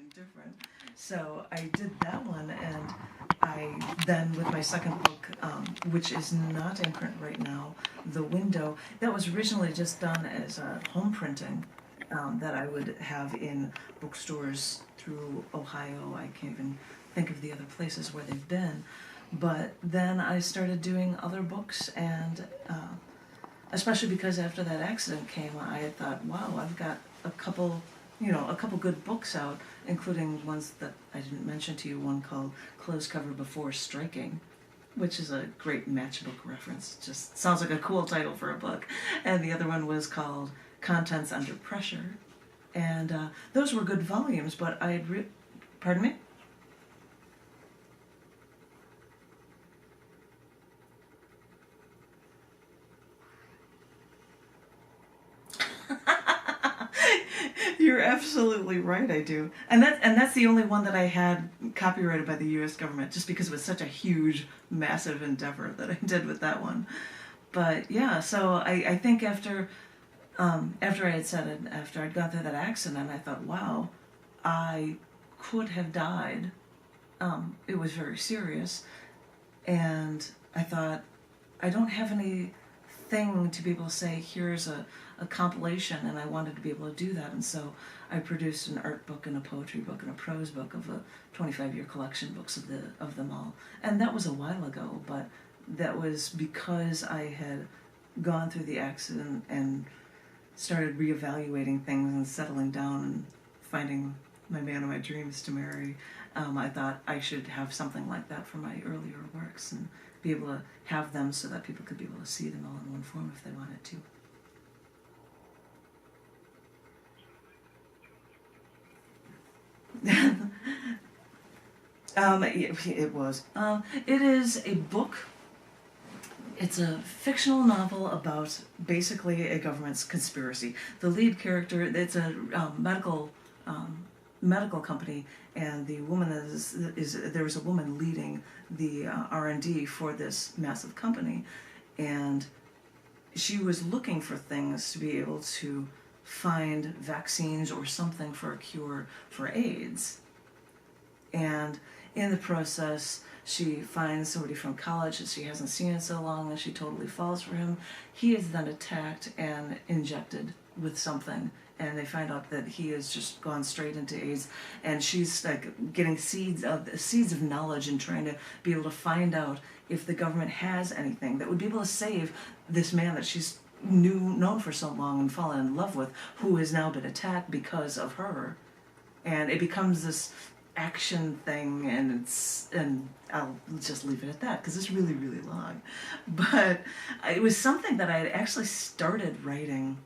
and different. So I did that one, and I then, with my second book, which is not in print right now, The Window, that was originally just done as a home printing that I would have in bookstores through Ohio. I can't even think of the other places where they've been. But then I started doing other books, and especially because after that accident came, I thought, wow, I've got a couple good books out, including ones that I didn't mention to you, one called Close Cover Before Striking, which is a great matchbook reference. Just sounds like a cool title for a book. And the other one was called Contents Under Pressure. And those were good volumes, but I had pardon me? You're absolutely right, I do. And that's the only one that I had copyrighted by the U.S. government, just because it was such a huge, massive endeavor that I did with that one. But yeah, so I think after I had said it, after I'd gone through that accident, I thought, wow, I could have died. It was very serious. And I thought, I don't have anything to be able to say, here's a compilation, and I wanted to be able to do that, and so I produced an art book and a poetry book and a prose book of a 25-year collection books of them all. And that was a while ago, but that was because I had gone through the accident and started reevaluating things and settling down and finding my man of my dreams to marry. I thought I should have something like that for my earlier works and be able to have them so that people could be able to see them all in one form if they wanted to. It was. It is a book. It's a fictional novel about basically a government's conspiracy. The lead character, it's a medical company, and the woman there was a woman leading the R&D for this massive company, and she was looking for things to be able to find vaccines or something for a cure for AIDS. And in the process, she finds somebody from college that she hasn't seen in so long, and she totally falls for him. He is then attacked and injected with something, and they find out that he has just gone straight into AIDS, and she's like getting seeds of knowledge and trying to be able to find out if the government has anything that would be able to save this man that she's known for so long and fallen in love with, who has now been attacked because of her. And it becomes this action thing, and I'll just leave it at that because it's really, really long. But it was something that I had actually started writing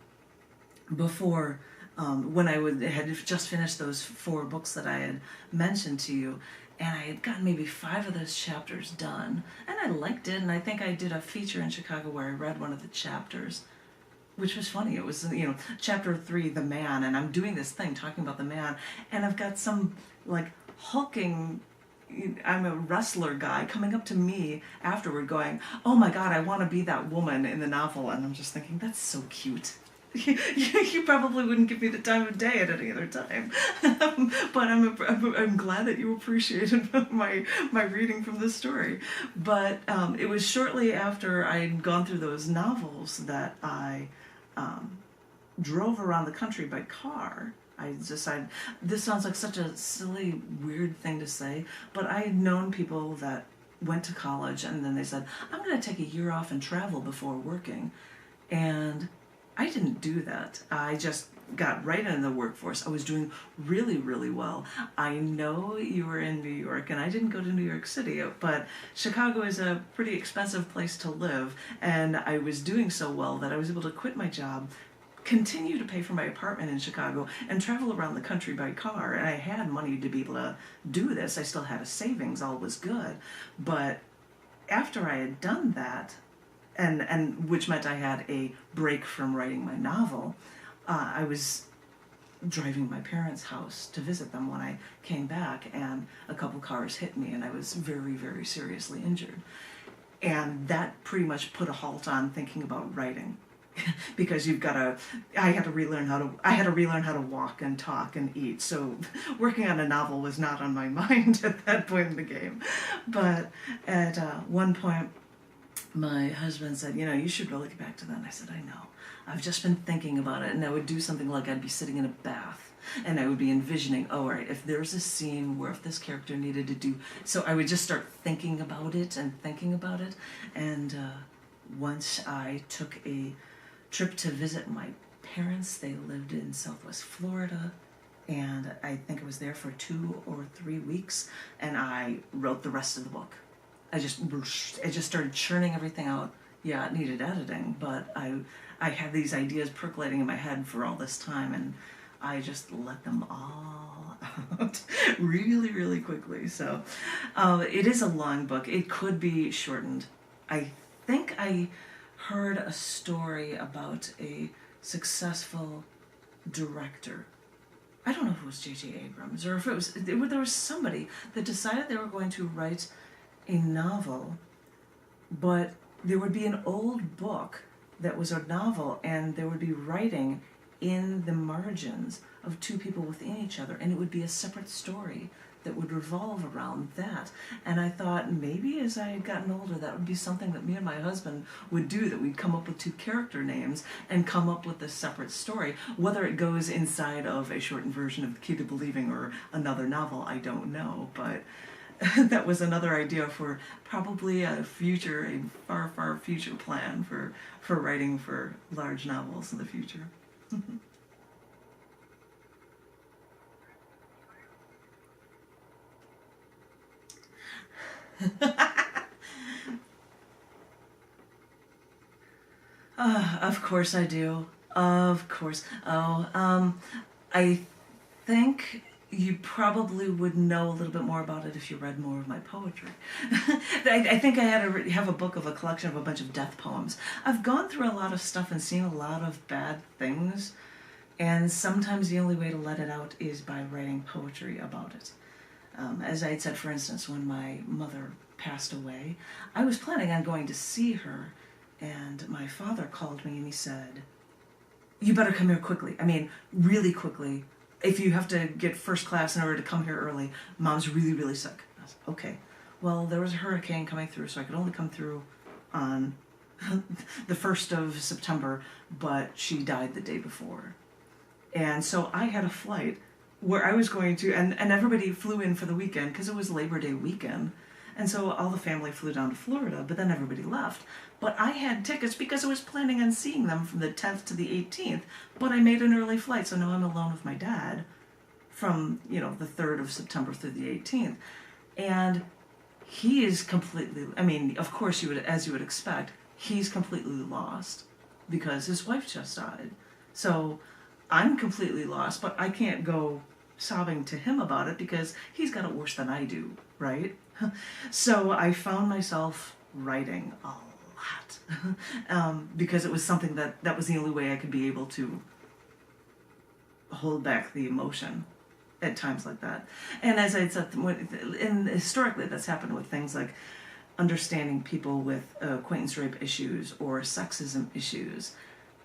before, when I had just finished those 4 books that I had mentioned to you, and I had gotten maybe 5 of those chapters done, and I liked it, and I think I did a feature in Chicago where I read one of the chapters, which was funny. It was, chapter 3, The Man, and I'm doing this thing talking about the man, and I've got some, like, hulking, I'm a wrestler guy, coming up to me afterward going, oh my God, I want to be that woman in the novel, and I'm just thinking, that's so cute. You probably wouldn't give me the time of day at any other time, but I'm glad that you appreciated my reading from this story. But it was shortly after I had gone through those novels that I drove around the country by car. I decided, this sounds like such a silly, weird thing to say, but I had known people that went to college and then they said, I'm going to take a year off and travel before working. And I didn't do that. I just got right into the workforce. I was doing really, really well. I know you were in New York, and I didn't go to New York City, but Chicago is a pretty expensive place to live, and I was doing so well that I was able to quit my job, continue to pay for my apartment in Chicago, and travel around the country by car. And I had money to be able to do this. I still had a savings, all was good. But after I had done that, and which meant I had a break from writing my novel, I was driving my parents' house to visit them when I came back, and a couple cars hit me, and I was very, very seriously injured. And that pretty much put a halt on thinking about writing. because I had to relearn how to walk and talk and eat. So working on a novel was not on my mind at that point in the game. But at one point, my husband said, you should really get back to that. And I said, I know. I've just been thinking about it. And I would do something like I'd be sitting in a bath and I would be envisioning, all right, if there's a scene where if this character needed to do, so I would just start thinking about it. And once I took a trip to visit my parents. They lived in Southwest Florida, and I think I was there for 2 or 3 weeks, and I wrote the rest of the book. I just started churning everything out. Yeah, it needed editing, but I had these ideas percolating in my head for all this time, and I just let them all out really, really quickly. So it is a long book. It could be shortened. I think I heard a story about a successful director. I don't know if it was J.J. Abrams or if there was somebody that decided they were going to write a novel, but there would be an old book that was a novel, and there would be writing in the margins of 2 people within each other, and it would be a separate story that would revolve around that. And I thought maybe as I had gotten older, that would be something that me and my husband would do, that we'd come up with 2 character names and come up with a separate story. Whether it goes inside of a shortened version of The Key to Believing or another novel, I don't know, but that was another idea for probably a far, far future plan for writing for large novels in the future. Of course I do. Of course. I think you probably would know a little bit more about it if you read more of my poetry. I think I have a book of a collection of a bunch of death poems. I've gone through a lot of stuff and seen a lot of bad things, and sometimes the only way to let it out is by writing poetry about it. As I had said, for instance, when my mother passed away, I was planning on going to see her, and my father called me and he said, "You better come here quickly. I mean, really quickly. If you have to get first class in order to come here early, Mom's really, really sick." I was like, okay. Well, there was a hurricane coming through, so I could only come through on the 1st of September, but she died the day before. And so I had a flight where I was going to, and everybody flew in for the weekend because it was Labor Day weekend. And so all the family flew down to Florida, but then everybody left. But I had tickets because I was planning on seeing them from the 10th to the 18th, but I made an early flight, so now I'm alone with my dad from, the 3rd of September through the 18th. And he is completely, of course, as you would expect, he's completely lost because his wife just died. So I'm completely lost, but I can't go sobbing to him about it because he's got it worse than I do, right? So I found myself writing a lot because it was something that was the only way I could be able to hold back the emotion at times like that. And as I said, historically that's happened with things like understanding people with acquaintance rape issues or sexism issues.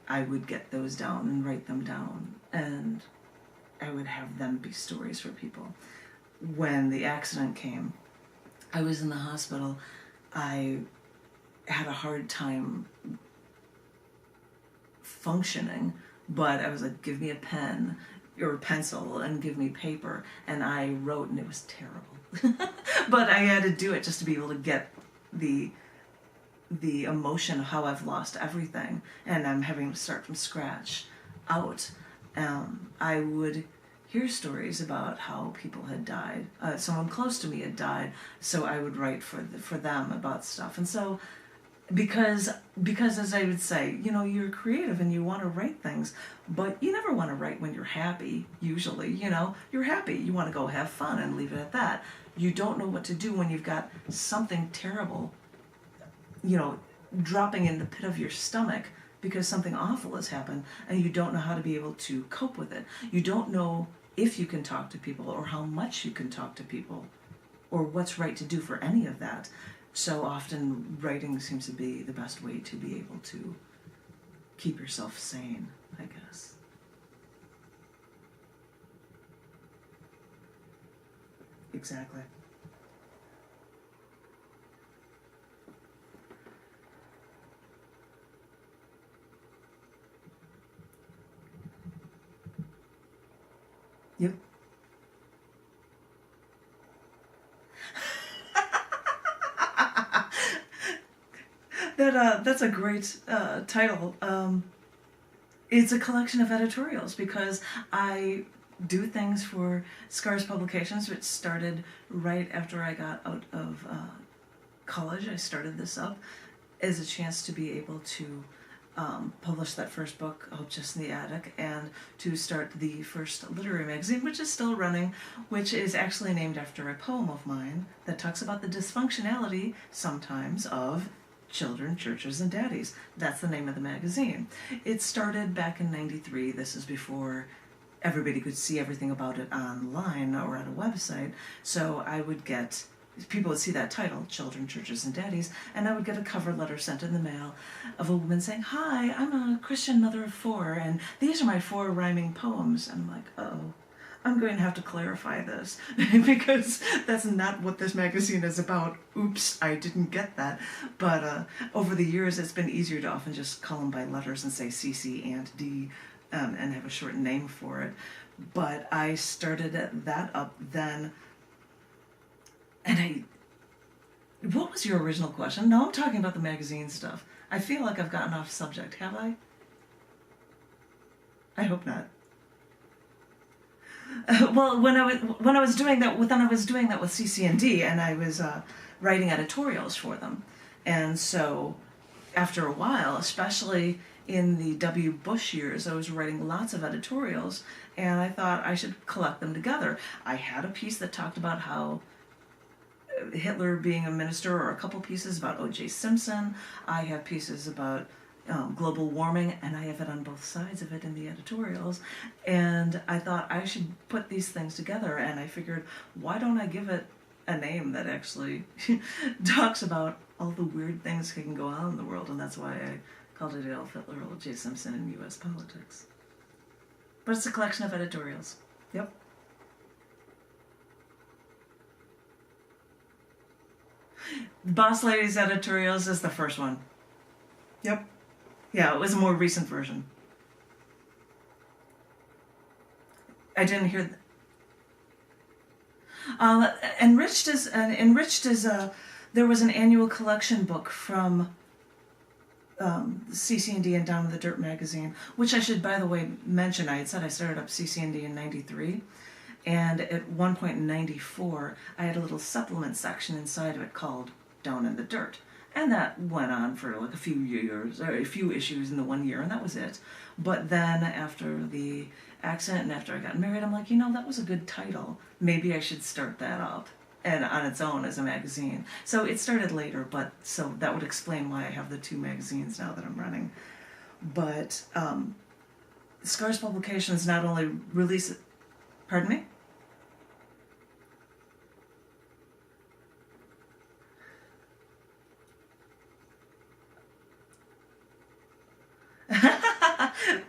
I would get those down and write them down, and I would have them be stories for people. When the accident came, I was in the hospital. I had a hard time functioning, but I was like, give me a pen or a pencil and give me paper. And I wrote, and it was terrible. But I had to do it just to be able to get the emotion of how I've lost everything and I'm having to start from scratch out. I would hear stories about how people had died. Someone close to me had died, so I would write for them about stuff. And so, because as I would say, you're creative and you want to write things, but you never want to write when you're happy, usually. You're happy. You want to go have fun and leave it at that. You don't know what to do when you've got something terrible, dropping in the pit of your stomach because something awful has happened, and you don't know how to be able to cope with it. You don't know if you can talk to people or how much you can talk to people or what's right to do for any of that. So often writing seems to be the best way to be able to keep yourself sane, I guess. Exactly. Yep. That's a great title. It's a collection of editorials because I do things for Scars Publications, which started right after I got out of college. I started this up as a chance to be able to publish that first book, Hope Just in the Attic, and to start the first literary magazine, which is still running, which is actually named after a poem of mine that talks about the dysfunctionality sometimes of children, churches, and daddies. That's the name of the magazine. It started back in '93. This is before everybody could see everything about it online or on a website. So I would get, people would see that title, Children, Churches, and Daddies, and I would get a cover letter sent in the mail of a woman saying, "Hi, I'm a Christian mother of 4, and these are my 4 rhyming poems." And I'm like, oh, I'm going to have to clarify this because that's not what this magazine is about. Oops, I didn't get that. But over the years, it's been easier to often just call them by letters and say cc&d and have a short name for it. But I started that up then. And what was your original question? No, I'm talking about the magazine stuff. I feel like I've gotten off subject. Have I? I hope not. Well, when I was doing that with cc&d, and I was writing editorials for them, and so after a while, especially in the W. Bush years, I was writing lots of editorials, and I thought I should collect them together. I had a piece that talked about how Hitler being a minister, or a couple pieces about O.J. Simpson. I have pieces about global warming, and I have it on both sides of it in the editorials. And I thought I should put these things together, and I figured, why don't I give it a name that actually talks about all the weird things that can go on in the world, and that's why I called it Adolf Hitler, O.J. Simpson, and U.S. politics. But it's a collection of editorials. Yep. Boss Lady's editorials is the first one. Yep. Yeah, it was a more recent version. I didn't hear. Enriched is there was an annual collection book from CC&D and Down in the Dirt magazine, which I should, by the way, mention. I had said I started up CC&D in '93. And at one point in '94, I had a little supplement section inside of it called Down in the Dirt. And that went on for like a few years, or a few issues in the 1 year, and that was it. But then after the accident and after I got married, I'm like, that was a good title. Maybe I should start that up and on its own as a magazine. So it started later, but so that would explain why I have the 2 magazines now that I'm running. But Scars Publications not only release... Pardon me?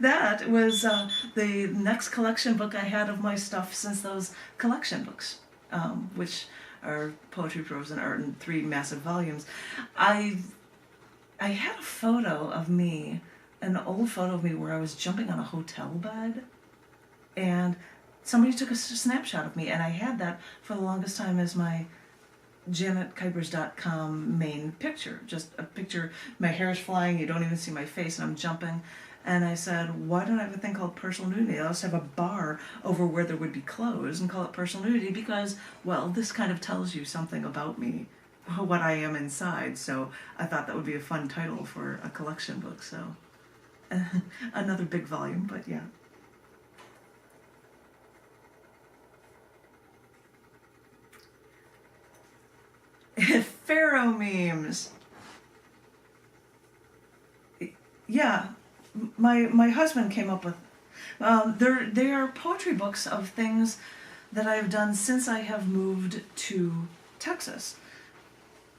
That was the next collection book I had of my stuff since those collection books, which are poetry, prose, and art in 3 massive volumes. I had a photo of me, an old photo of me where I was jumping on a hotel bed, and somebody took a snapshot of me, and I had that for the longest time as my JanetKuypers.com main picture. Just a picture, my hair is flying, you don't even see my face, and I'm jumping. And I said, why don't I have a thing called personal nudity? I'll just have a bar over where there would be clothes and call it personal nudity because, well, this kind of tells you something about me, what I am inside. So I thought that would be a fun title for a collection book. So another big volume, but yeah. Pharaoh memes. Yeah. My husband came up with, they are poetry books of things that I have done since I have moved to Texas.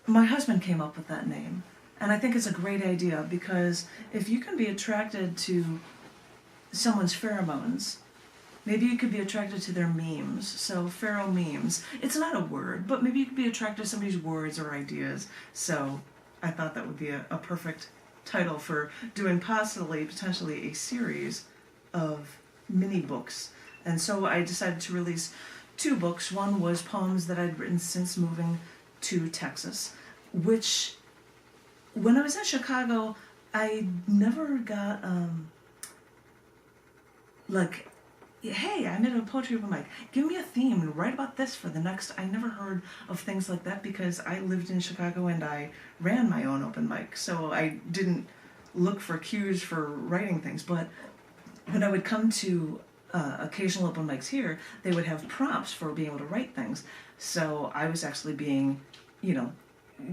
My husband came up with that name, And I think it's a great idea because if you can be attracted to someone's pheromones, maybe you could be attracted to their memes. So pheromemes. It's not a word, but maybe you could be attracted to somebody's words or ideas. So I thought that would be a perfect title for doing potentially a series of mini books. And so I decided to release 2 books. One was poems that I'd written since moving to Texas, which when I was in Chicago, I never got like, hey, I'm at a poetry open mic. Give me a theme and write about this for the next. I never heard of things like that because I lived in Chicago and I ran my own open mic. So I didn't look for cues for writing things. But when I would come to occasional open mics here, they would have prompts for being able to write things. So I was actually being,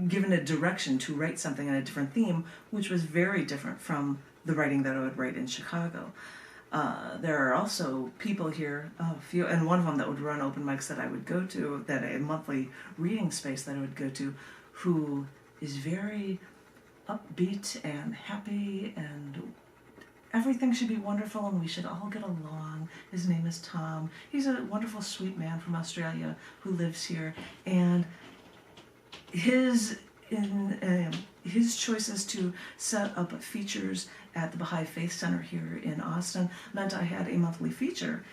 given a direction to write something on a different theme, which was very different from the writing that I would write in Chicago. There are also people here, a few, and one of them that would run open mics that I would go to, that a monthly reading space that I would go to, who is very upbeat and happy, and everything should be wonderful and we should all get along. His name is Tom. He's a wonderful, sweet man from Australia who lives here, and his choices to set up features at the Baha'i Faith Center here in Austin meant I had a monthly feature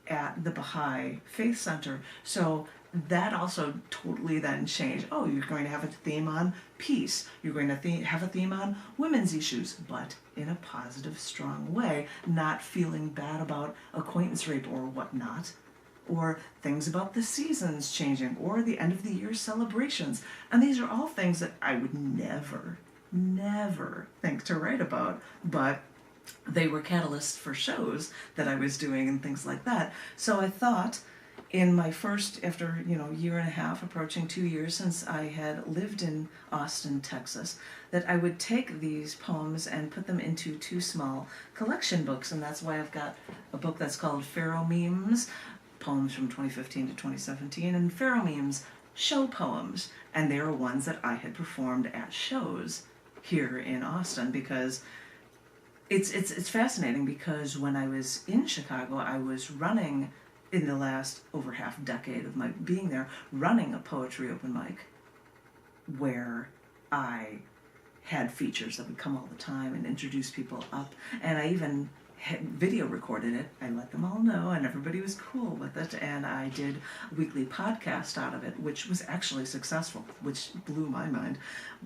at the Baha'i Faith Center. So that also totally then changed. Oh, you're going to have a theme on peace. You're going to have a theme on women's issues, but in a positive, strong way, not feeling bad about acquaintance rape or whatnot, or things about the seasons changing, or the end of the year celebrations. And these are all things that I would never think to write about, but they were catalysts for shows that I was doing and things like that. So I thought in my first, after, year and a half, approaching 2 years since I had lived in Austin, Texas, that I would take these poems and put them into 2 small collection books. And that's why I've got a book that's called Pharaoh Memes, poems from 2015 to 2017, and Pharaoh Memes, show poems. And they are ones that I had performed at shows here in Austin, because it's fascinating, because when I was in Chicago, I was running, in the last over half decade of my being there, running a poetry open mic where I had features that would come all the time and introduce people up, and I even had video recorded it. I let them all know, and everybody was cool with it, and I did a weekly podcast out of it, which was actually successful, which blew my mind.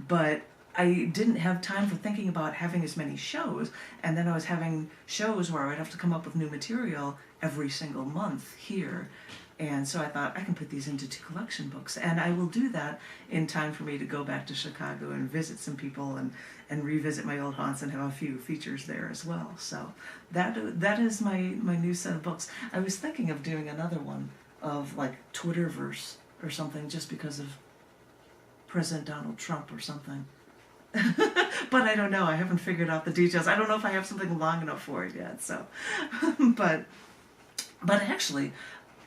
But I didn't have time for thinking about having as many shows, and then I was having shows where I'd have to come up with new material every single month here. And so I thought, I can put these into 2 collection books, and I will do that in time for me to go back to Chicago and visit some people and revisit my old haunts and have a few features there as well. So that is my new set of books. I was thinking of doing another one of like Twitterverse or something, just because of President Donald Trump or something. But I don't know. I haven't figured out the details. I don't know if I have something long enough for it yet. So, but actually,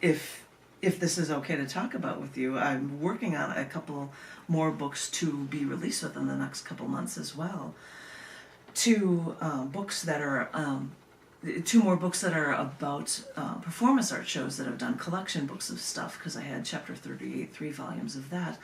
if this is okay to talk about with you, I'm working on a couple more books to be released within the next couple months as well. 2 books that are 2 more books that are about performance art shows that I've done, collection books of stuff, because I had chapter 38, 3 volumes of that.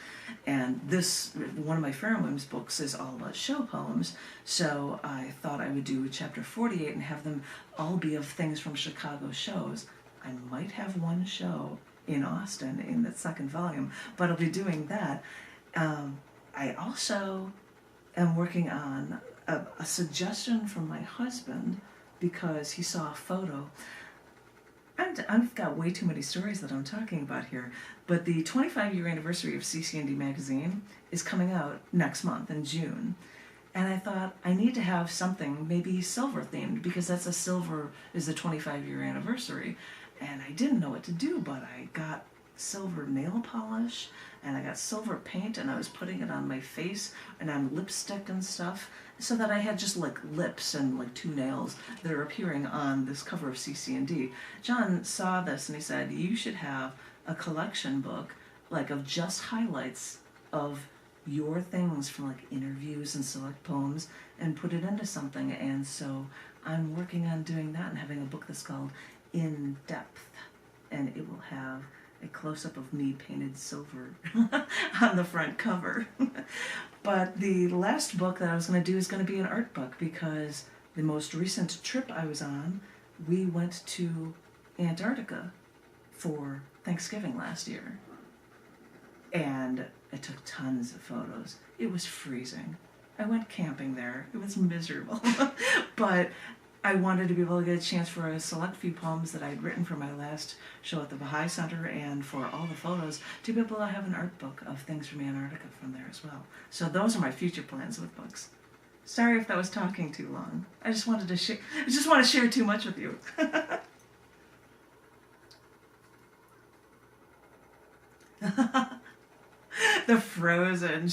And this, one of my Pheromones books, is all about show poems, so I thought I would do chapter 48 and have them all be of things from Chicago shows. I might have 1 show in Austin in the 2nd volume, but I'll be doing that. I also am working on a suggestion from my husband, because he saw a photo. I've got way too many stories that I'm talking about here, but the 25-year anniversary of cc&d magazine is coming out next month in June, and I thought I need to have something maybe silver themed, because that's silver is the 25-year anniversary, and I didn't know what to do, but I got silver nail polish and I got silver paint, and I was putting it on my face and on lipstick and stuff, so that I had just like lips and like 2 nails that are appearing on this cover of cc&d. John saw this and he said, you should have a collection book like of just highlights of your things from like interviews and select poems and put it into something. And so I'm working on doing that and having a book that's called In Depth, and it will have a close-up of me painted silver on the front cover. But the last book that I was going to do is going to be an art book, because the most recent trip I was on, we went to Antarctica for Thanksgiving last year. And I took tons of photos. It was freezing. I went camping there. It was miserable. But I wanted to be able to get a chance for a select few poems that I'd written for my last show at the Baha'i Center, and for all the photos, to be able to have an art book of things from Antarctica from there as well. So those are my future plans with books. Sorry if that was talking too long. I just wanted to share. I just want to share too much with you. The Frozen.